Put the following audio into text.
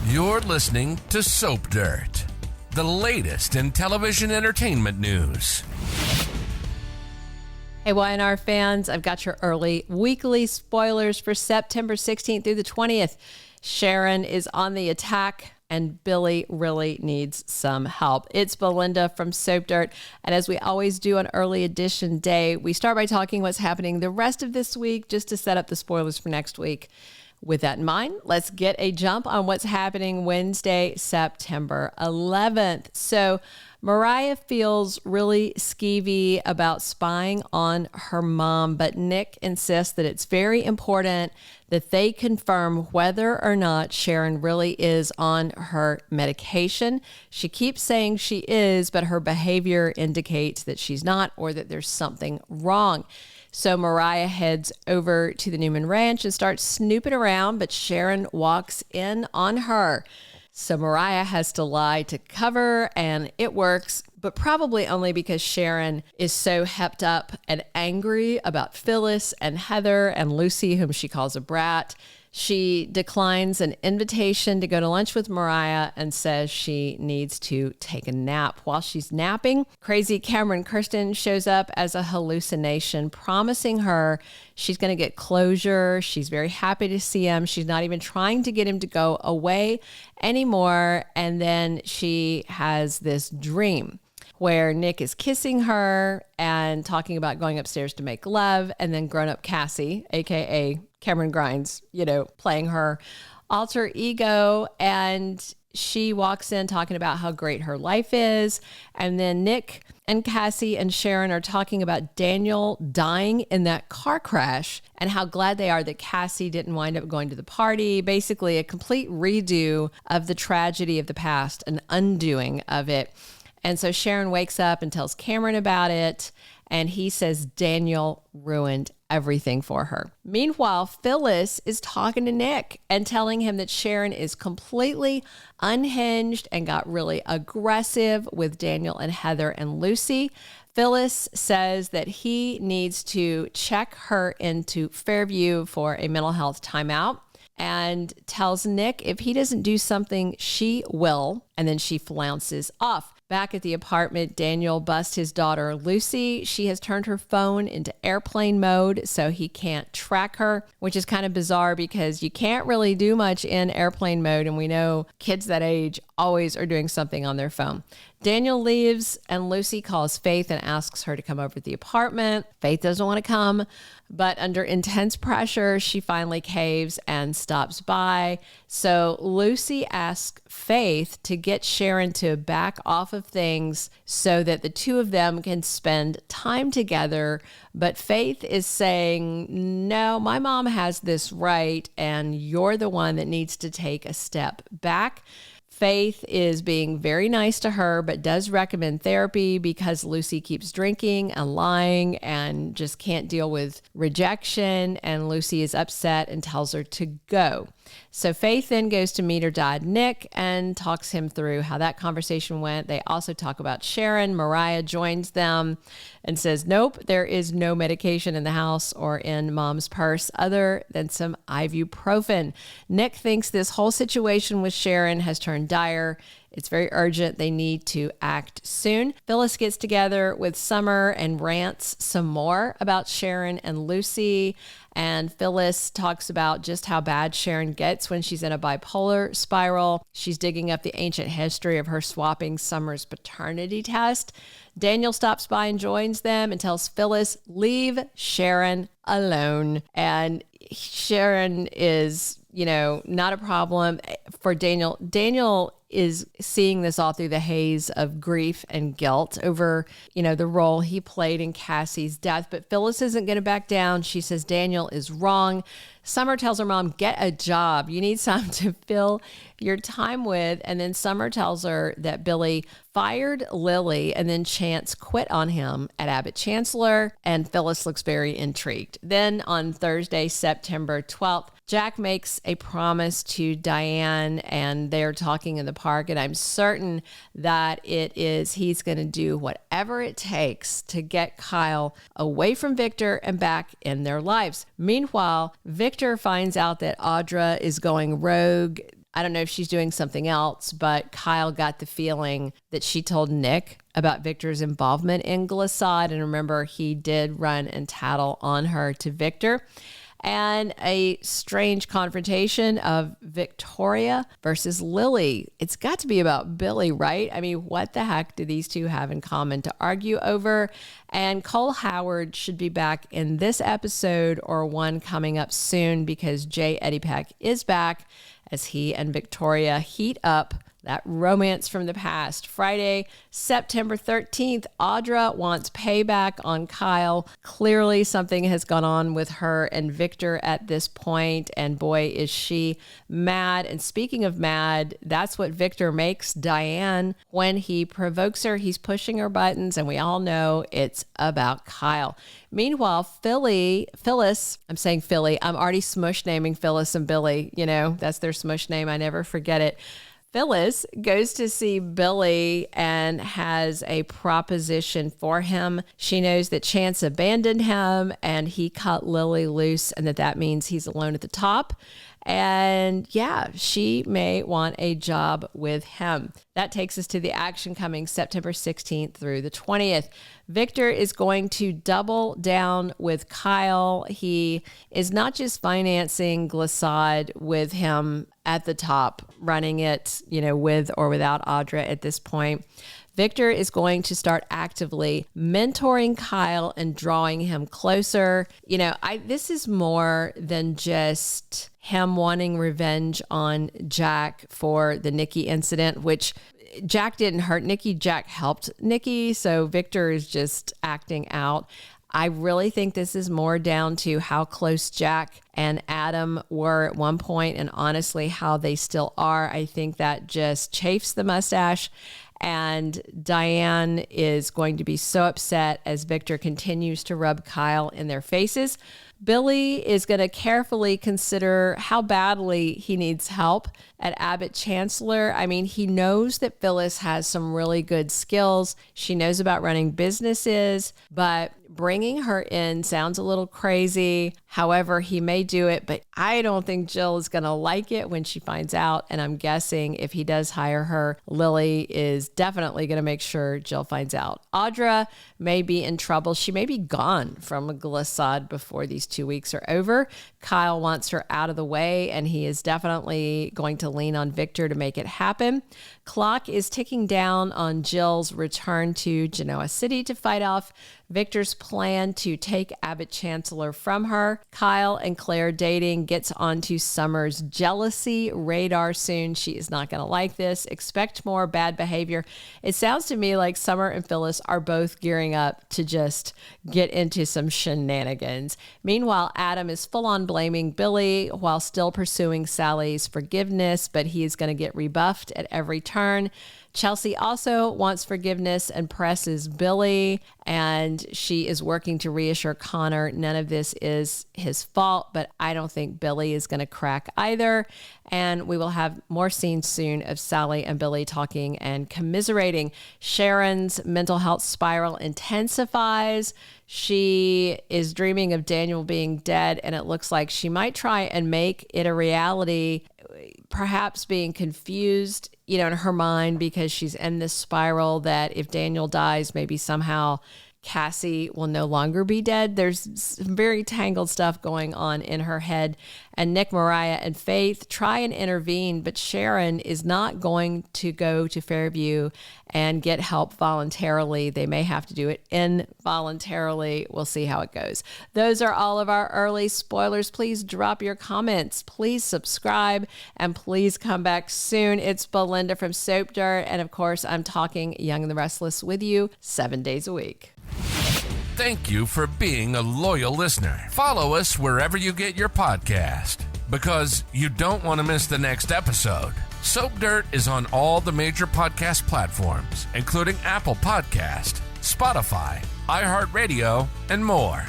You're listening to Soap Dirt, the latest in television entertainment news. Hey, Y&R fans, I've got your early weekly spoilers for September 16th through the 20th. Sharon is on the attack, and Billy really needs some help. It's Belinda from Soap Dirt, and as we always do on Early Edition Day, we start by talking what's happening the rest of this week just to set up the spoilers for next week. With that in mind, let's get a jump on what's happening Wednesday, September 11th. So Mariah feels really skeevy about spying on her mom, but Nick insists that it's very important that they confirm whether or not Sharon really is on her medication. She keeps saying she is, but her behavior indicates that she's not, or that there's something wrong. So Mariah heads over to the Newman Ranch and starts snooping around, but Sharon walks in on her. So Mariah has to lie to cover, and it works, but probably only because Sharon is so hepped up and angry about Phyllis and Heather and Lucy, whom she calls a brat. She declines an invitation to go to lunch with Mariah and says she needs to take a nap. While she's napping, crazy Cameron Kirsten shows up as a hallucination, promising her she's going to get closure. She's very happy to see him. She's not even trying to get him to go away anymore. And then she has this dream where Nick is kissing her and talking about going upstairs to make love, and then grown-up Cassie, aka Camryn Grimes, playing her alter ego, and she walks in talking about how great her life is. And then Nick and Cassie and Sharon are talking about Daniel dying in that car crash and how glad they are that Cassie didn't wind up going to the party. Basically, a complete redo of the tragedy of the past, an undoing of it. And so Sharon wakes up and tells Camryn about it, and he says Daniel ruined everything for her. Meanwhile, Phyllis is talking to Nick and telling him that Sharon is completely unhinged and got really aggressive with Daniel and Heather and Lucy. Phyllis says that he needs to check her into Fairview for a mental health timeout, and tells Nick if he doesn't do something, she will, and then she flounces off. Back at the apartment, Daniel busts his daughter, Lucy. She has turned her phone into airplane mode, so he can't track her, which is kind of bizarre because you can't really do much in airplane mode, and we know kids that age always are doing something on their phone. Daniel leaves, and Lucy calls Faith and asks her to come over to the apartment. Faith doesn't want to come, but under intense pressure, she finally caves and stops by. So Lucy asks Faith to get Sharon to back off of things so that the two of them can spend time together. But Faith is saying, no, my mom has this right, and you're the one that needs to take a step back. Faith is being very nice to her, but does recommend therapy because Lucy keeps drinking and lying and just can't deal with rejection. And Lucy is upset and tells her to go. So Faith then goes to meet her dad, Nick, and talks him through how that conversation went. They also talk about Sharon. Mariah joins them and says, nope, there is no medication in the house or in mom's purse other than some ibuprofen. Nick thinks this whole situation with Sharon has turned dire. It's very urgent. They need to act soon. Phyllis gets together with Summer and rants some more about Sharon and Lucy. And Phyllis talks about just how bad Sharon gets when she's in a bipolar spiral. She's digging up the ancient history of her swapping Summer's paternity test. Daniel stops by and joins them and tells Phyllis, leave Sharon alone. And Sharon is, not a problem for Daniel. Daniel is seeing this all through the haze of grief and guilt over, the role he played in Cassie's death. But Phyllis isn't going to back down. She says Daniel is wrong. Summer tells her mom, get a job. You need something to fill your time with. And then Summer tells her that Billy fired Lily and then Chance quit on him at Abbott Chancellor. And Phyllis looks very intrigued. Then on Thursday, September 12th, Jack makes a promise to Diane and they're talking in the park. And I'm certain that he's going to do whatever it takes to get Kyle away from Victor and back in their lives. Meanwhile, Victor finds out that Audra is going rogue. I don't know if she's doing something else, but Kyle got the feeling that she told Nick about Victor's involvement in Glissade. And remember, he did run and tattle on her to Victor. And a strange confrontation of Victoria versus Lily. It's got to be about Billy, right? I mean, what the heck do these two have in common to argue over? And Cole Howard should be back in this episode or one coming up soon, because J. Eddie Peck is back as he and Victoria heat up that romance from the past. Friday, September 13th, Audra wants payback on Kyle. Clearly something has gone on with her and Victor at this point, and boy, is she mad. And speaking of mad, that's what Victor makes Diane when he provokes her. He's pushing her buttons, and we all know it's about Kyle. Meanwhile, Phyllis, I'm saying Philly, I'm already smush naming Phyllis and Billy. You know, that's their smush name. I never forget it. Phyllis goes to see Billy and has a proposition for him. She knows that Chance abandoned him and he cut Lily loose, and that means he's alone at the top. And yeah, she may want a job with him. That takes us to the action coming September 16th through the 20th. Victor is going to double down with Kyle. He is not just financing Glissade with him at the top, running it, with or without Audra at this point. Victor is going to start actively mentoring Kyle and drawing him closer. This is more than just him wanting revenge on Jack for the Nikki incident, which Jack didn't hurt Nikki. Jack helped Nikki. So Victor is just acting out. I really think this is more down to how close Jack and Adam were at one point, and honestly, how they still are. I think that just chafes the mustache. And Diane is going to be so upset as Victor continues to rub Kyle in their faces. Billy is going to carefully consider how badly he needs help at Abbott Chancellor. I mean, he knows that Phyllis has some really good skills. She knows about running businesses, but bringing her in sounds a little crazy. However, he may do it, but I don't think Jill is going to like it when she finds out. And I'm guessing if he does hire her, Lily is definitely going to make sure Jill finds out. Audra may be in trouble. She may be gone from Glissade before these 2 weeks are over. Kyle wants her out of the way, and he is definitely going to lean on Victor to make it happen. Clock is ticking down on Jill's return to Genoa City to fight off Victor's plan to take Abbott Chancellor from her. Kyle and Claire dating gets onto Summers' jealousy radar soon. She is not going to like this. Expect more bad behavior. It sounds to me like Summer and Phyllis are both gearing up to just get into some shenanigans. Meanwhile, Adam is full on blaming Billy while still pursuing Sally's forgiveness, but he is going to get rebuffed at every turn. Chelsea also wants forgiveness and presses Billy, and she is working to reassure Connor none of this is his fault, but I don't think Billy is going to crack either. And we will have more scenes soon of Sally and Billy talking and commiserating. Sharon's mental health spiral intensifies. She is dreaming of Daniel being dead, and it looks like she might try and make it a reality, perhaps being confused, in her mind, because she's in this spiral that if Daniel dies, maybe somehow Cassie will no longer be dead. There's some very tangled stuff going on in her head. And Nick, Mariah, and Faith try and intervene, but Sharon is not going to go to Fairview and get help voluntarily. They may have to do it involuntarily. We'll see how it goes. Those are all of our early spoilers. Please drop your comments. Please subscribe, and please come back soon. It's Belinda from Soap Dirt, and of course, I'm talking Young and the Restless with you 7 days a week. Thank you for being a loyal listener. Follow us wherever you get your podcast, because you don't want to miss the next episode. Soap Dirt is on all the major podcast platforms, including Apple Podcast, Spotify, iHeartRadio, and more.